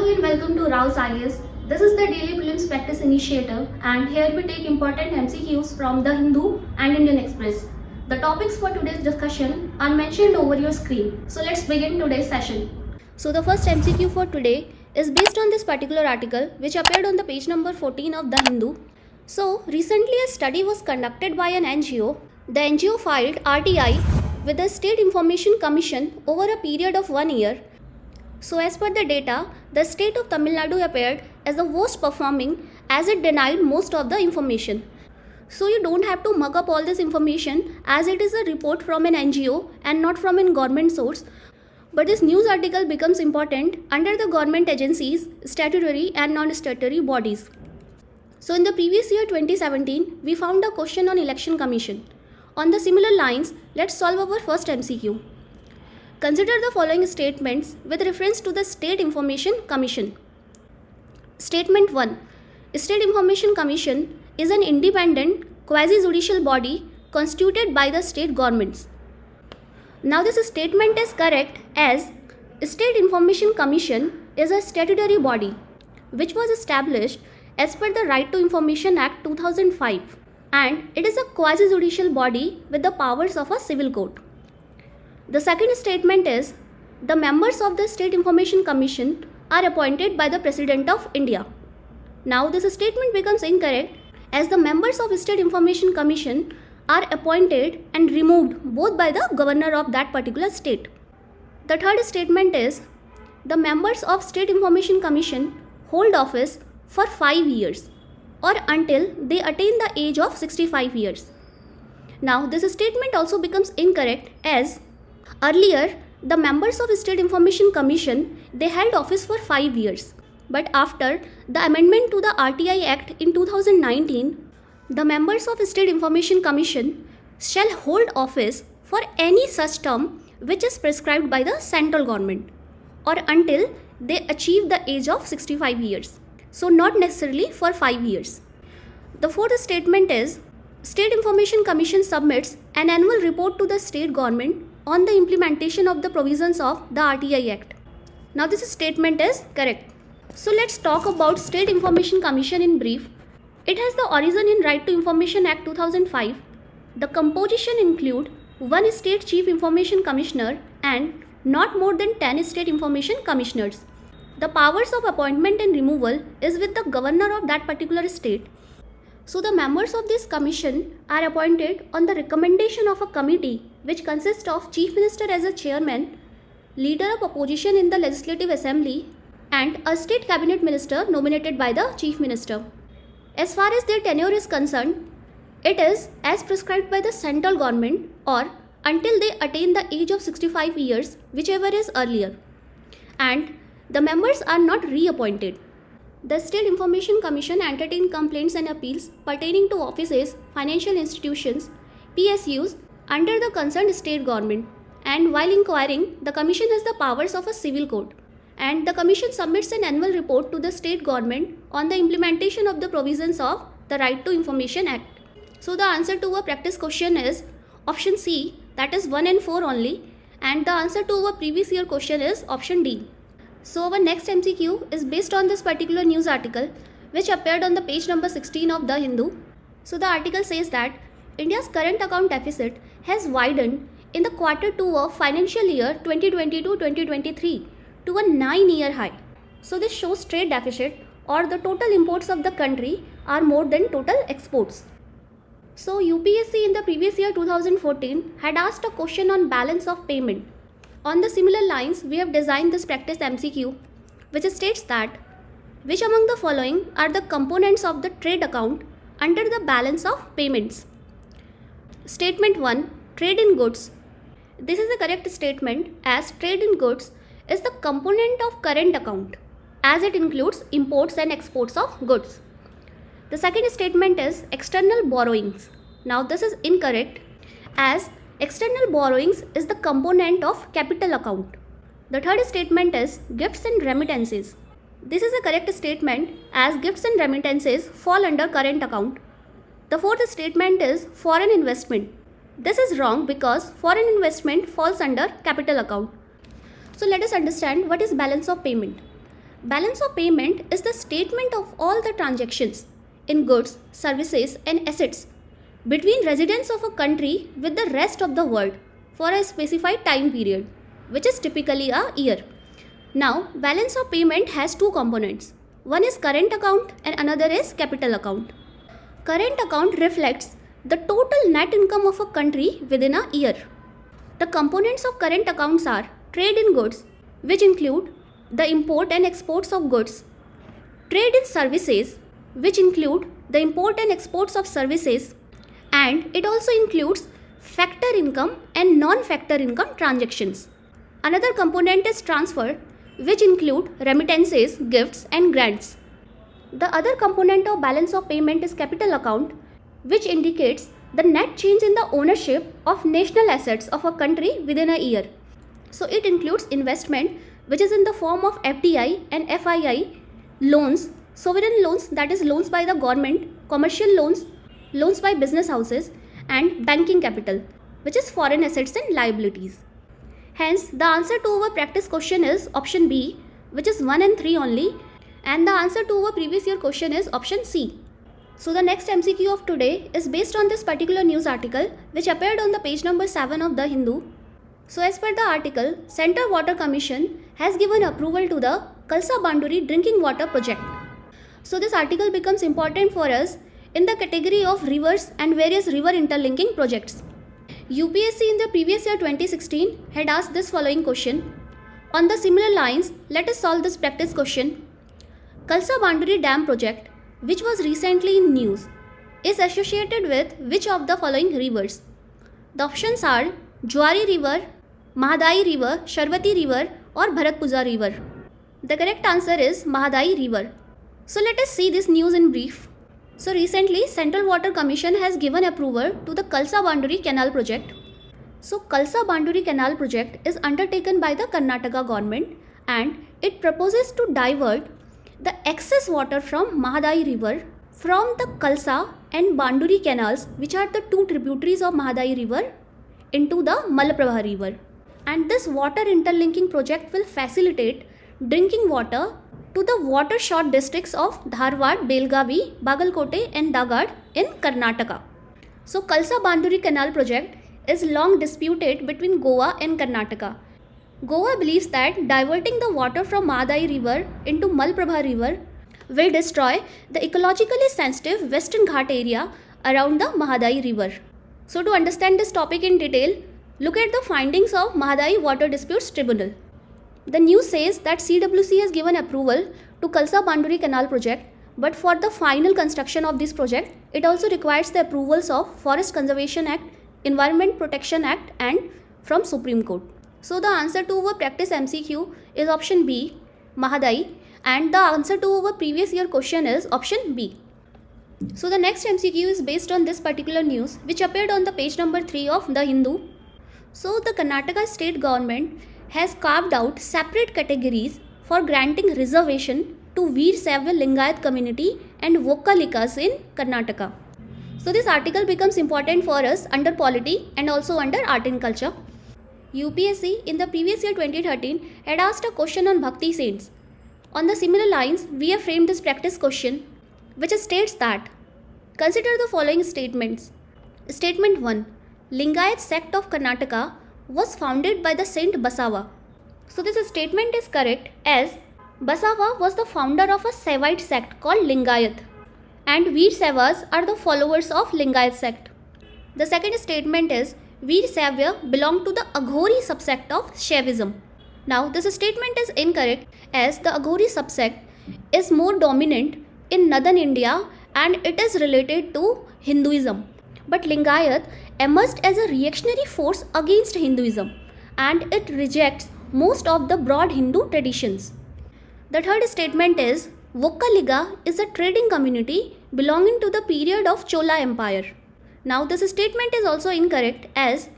and welcome to Rouse IAS. This is the Daily Prelims Practice Initiative, and here we take important MCQs from The Hindu and Indian Express. The topics for today's discussion are mentioned over your screen. So let's begin today's session. So the first MCQ for today is based on this particular article which appeared on the page number 14 of The Hindu. So recently a study was conducted by an NGO. The NGO filed RTI with the State Information Commission over a period of 1 year. So as per the data, the state of Tamil Nadu appeared as the worst performing as it denied most of the information. So you don't have to mug up all this information as it is a report from an NGO and not from a government source. But this news article becomes important under the government agencies, statutory and non-statutory bodies. So in the previous year 2017, we found a question on Election Commission. On the similar lines, let's solve our first MCQ. Consider the following statements with reference to the State Information Commission. Statement 1. State Information Commission is an independent quasi-judicial body constituted by the state governments. Now this statement is correct as State Information Commission is a statutory body which was established as per the Right to Information Act 2005, and it is a quasi-judicial body with the powers of a civil court. The second statement is the members of the State Information Commission are appointed by the President of India. Now this statement becomes incorrect as the members of State Information Commission are appointed and removed both by the governor of that particular state. The third statement is the members of State Information Commission hold office for 5 years or until they attain the age of 65 years. Now this statement also becomes incorrect as earlier the members of State Information Commission they held office for 5 years, but after the amendment to the RTI Act in 2019, the members of State Information Commission shall hold office for any such term which is prescribed by the central government or until they achieve the age of 65 years. So not necessarily for 5 years. The fourth statement is State Information Commission submits an annual report to the state government on the implementation of the provisions of the RTI Act. Now this statement is correct. So let's talk about State Information Commission in brief. It has the origin in Right to Information Act 2005. The composition include one State Chief Information Commissioner and not more than 10 State Information Commissioners. The powers of appointment and removal is with the governor of that particular state. So the members of this commission are appointed on the recommendation of a committee which consists of Chief Minister as a chairman, leader of opposition in the Legislative Assembly, and a state cabinet minister nominated by the Chief Minister. As far as their tenure is concerned, it is as prescribed by the central government or until they attain the age of 65 years, whichever is earlier. And the members are not reappointed. The State Information Commission entertains complaints and appeals pertaining to offices, financial institutions, PSUs under the concerned state government, and while inquiring, the Commission has the powers of a civil court, and the Commission submits an annual report to the state government on the implementation of the provisions of the Right to Information Act. So the answer to our practice question is option C, that is 1 and 4 only, and the answer to our previous year question is option D. So our next MCQ is based on this particular news article which appeared on the page number 16 of The Hindu. So the article says that India's current account deficit has widened in the quarter 2 of financial year 2022-2023 to a 9-year high. So this shows trade deficit or the total imports of the country are more than total exports. So UPSC in the previous year 2014 had asked a question on balance of payment. On the similar lines, we have designed this practice MCQ, which states that which among the following are the components of the trade account under the balance of payments. Statement 1. Trade in goods. This is the correct statement as trade in goods is the component of current account as it includes imports and exports of goods. The second statement is external borrowings. Now this is incorrect as external borrowings is the component of capital account. The third statement is gifts and remittances. This is a correct statement as gifts and remittances fall under current account. The fourth statement is foreign investment. This is wrong because foreign investment falls under capital account. So let us understand what is balance of payment. Balance of payment is the statement of all the transactions in goods, services, and assets between residents of a country with the rest of the world for a specified time period, which is typically a year. Now, balance of payment has two components. One is current account and another is capital account. Current account reflects the total net income of a country within a year. The components of current accounts are trade in goods, which include the import and exports of goods, trade in services, which include the import and exports of services, and it also includes factor income and non-factor income transactions. Another component is transfer, which include remittances, gifts, and grants. The other component of balance of payment is capital account, which indicates the net change in the ownership of national assets of a country within a year. So it includes investment, which is in the form of FDI and FII, loans, sovereign loans, that is loans by the government, commercial loans, loans by business houses, and banking capital, which is foreign assets and liabilities. Hence, the answer to our practice question is option B, which is 1 and 3 only, and the answer to our previous year question is option C. So the next MCQ of today is based on this particular news article which appeared on the page number 7 of the Hindu. So as per the article, Central Water Commission has given approval to the Kalsa Banduri drinking water project. So this article becomes important for us in the category of rivers and various river interlinking projects. UPSC in the previous year 2016 had asked this following question. On the similar lines, let us solve this practice question. Kalsa Banduri Dam project, which was recently in news, is associated with which of the following rivers? The options are Juari River, Mahadai River, Sharvati River, or Bharatpuzha River. The correct answer is Mahadai River. So let us see this news in brief. So recently, Central Water Commission has given approval to the Kalsa Banduri Canal project. So Kalsa Banduri Canal project is undertaken by the Karnataka government and it proposes to divert the excess water from Mahadai River from the Kalsa and Banduri canals, which are the two tributaries of Mahadai River, into the Malaprabha River. And this water interlinking project will facilitate drinking water to the water-short districts of Dharwad, Belgavi, Bagalkote and Dagad in Karnataka. So Kalsa Banduri Canal project is long disputed between Goa and Karnataka. Goa believes that diverting the water from Mahadai River into Malaprabha River will destroy the ecologically sensitive Western Ghat area around the Mahadai River. So to understand this topic in detail, look at the findings of Mahadai Water Disputes Tribunal. The news says that CWC has given approval to Kalsa Banduri Canal project, but for the final construction of this project, it also requires the approvals of Forest Conservation Act, Environment Protection Act and from Supreme Court. So the answer to our practice MCQ is option B, Mahadai, and the answer to our previous year question is option B. So the next MCQ is based on this particular news which appeared on the page number 3 of the Hindu. So the Karnataka state government has carved out separate categories for granting reservation to Veer Saivya Lingayat community and Vokkalikas in Karnataka. So this article becomes important for us under polity and also under art and culture. UPSC in the previous year 2013 had asked a question on Bhakti saints. On the similar lines, we have framed this practice question which states that consider the following statements. Statement 1. Lingayat sect of Karnataka was founded by the Saint Basava. So this statement is correct as Basava was the founder of a Saivite sect called Lingayat and Veer Saivas are the followers of Lingayat sect. The second statement is Veer Saivya belonged to the Aghori subsect of Shaivism. Now this statement is incorrect as the Aghori subsect is more dominant in northern India and it is related to Hinduism. But Lingayat emerged as a reactionary force against Hinduism and it rejects most of the broad Hindu traditions. The third statement is Vokkaliga is a trading community belonging to the period of Chola Empire. Now this statement is also incorrect as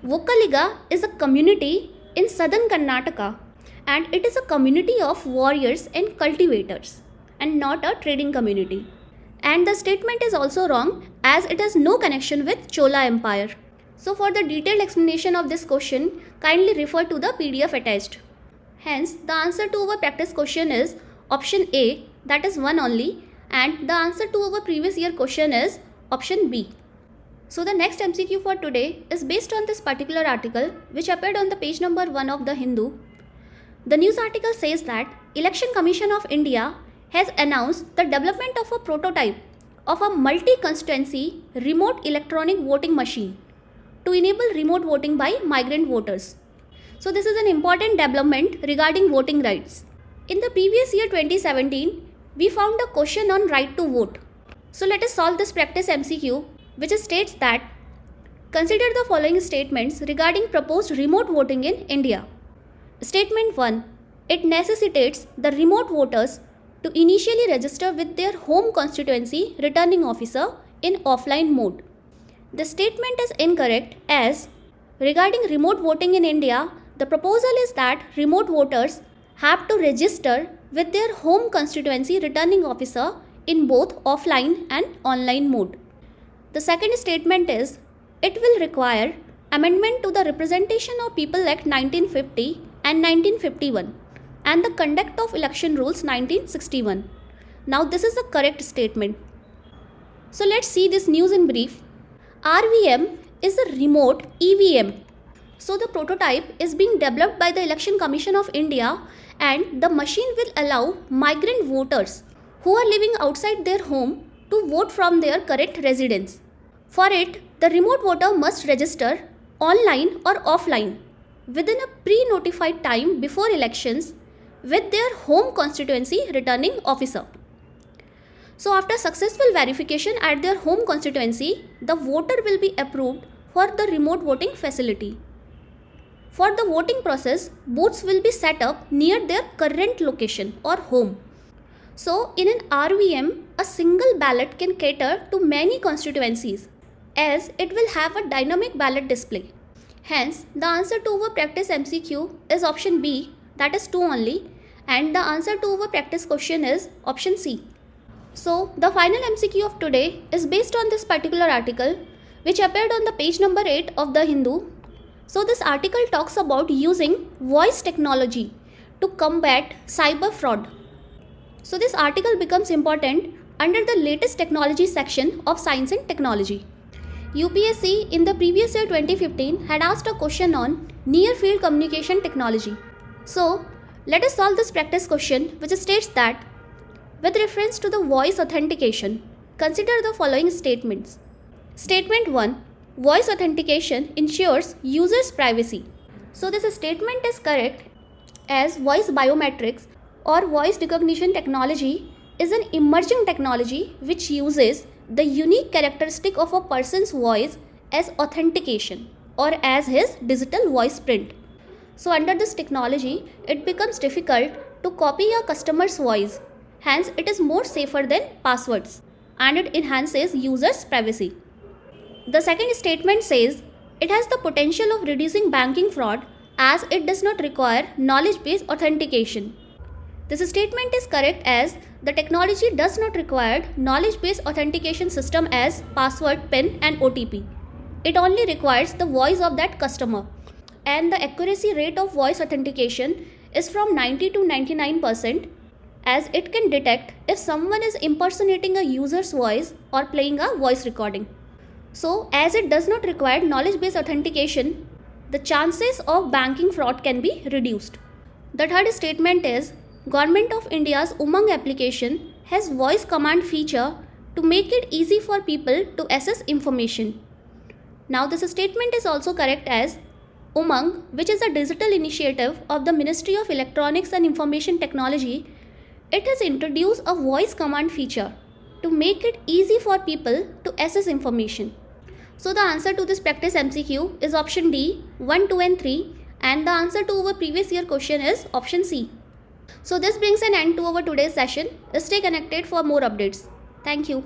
Vokkaliga is a community in southern Karnataka and it is a community of warriors and cultivators and not a trading community. And the statement is also wrong as it has no connection with Chola Empire. So for the detailed explanation of this question, kindly refer to the PDF attached. Hence, the answer to our practice question is option A, that is 1 only, and the answer to our previous year question is option B. So the next MCQ for today is based on this particular article which appeared on the page number 1 of the Hindu. The news article says that Election Commission of India has announced the development of a prototype of a multi-constituency remote electronic voting machine to enable remote voting by migrant voters. So this is an important development regarding voting rights. In the previous year 2017, we found a question on right to vote. So let us solve this practice MCQ, which states that consider the following statements regarding proposed remote voting in India. Statement 1. It necessitates the remote voters to initially register with their home constituency returning officer in offline mode. The statement is incorrect as regarding remote voting in India, the proposal is that remote voters have to register with their home constituency returning officer in both offline and online mode. The second statement is it will require amendment to the Representation of People Act 1950 and 1951 and the Conduct of Election Rules 1961. Now this is the correct statement. So let's see this news in brief. RVM is a remote EVM. So the prototype is being developed by the Election Commission of India and the machine will allow migrant voters who are living outside their home to vote from their current residence. For it, the remote voter must register online or offline within a pre-notified time before elections with their home constituency returning officer. So after successful verification at their home constituency, the voter will be approved for the remote voting facility. For the voting process, booths will be set up near their current location or home. So in an RVM, a single ballot can cater to many constituencies as it will have a dynamic ballot display. Hence, the answer to our practice MCQ is option B, that is 2 only, and the answer to our practice question is option C. So the final MCQ of today is based on this particular article which appeared on the page number 8 of the Hindu. So this article talks about using voice technology to combat cyber fraud. So this article becomes important under the latest technology section of Science and Technology. UPSC in the previous year 2015 had asked a question on near field communication technology. So let us solve this practice question which states that with reference to the voice authentication, consider the following statements. Statement 1. Voice authentication ensures users' privacy. So this statement is correct as voice biometrics or voice recognition technology is an emerging technology which uses the unique characteristic of a person's voice as authentication or as his digital voice print. So under this technology, it becomes difficult to copy a customer's voice. Hence, it is more safer than passwords and it enhances users' privacy. The second statement says it has the potential of reducing banking fraud as it does not require knowledge-based authentication. This statement is correct as the technology does not require knowledge-based authentication system as password, PIN and OTP. It only requires the voice of that customer. And the accuracy rate of voice authentication is from 90 to 99% as it can detect if someone is impersonating a user's voice or playing a voice recording. So as it does not require knowledge-based authentication, the chances of banking fraud can be reduced. The third statement is Government of India's Umang application has voice command feature to make it easy for people to access information. Now this statement is also correct as Umang, which is a digital initiative of the Ministry of Electronics and Information Technology, it has introduced a voice command feature to make it easy for people to access information. So the answer to this practice MCQ is option D, 1, 2 and 3, and the answer to our previous year question is option C. So this brings an end to our today's session. Stay connected for more updates. Thank you.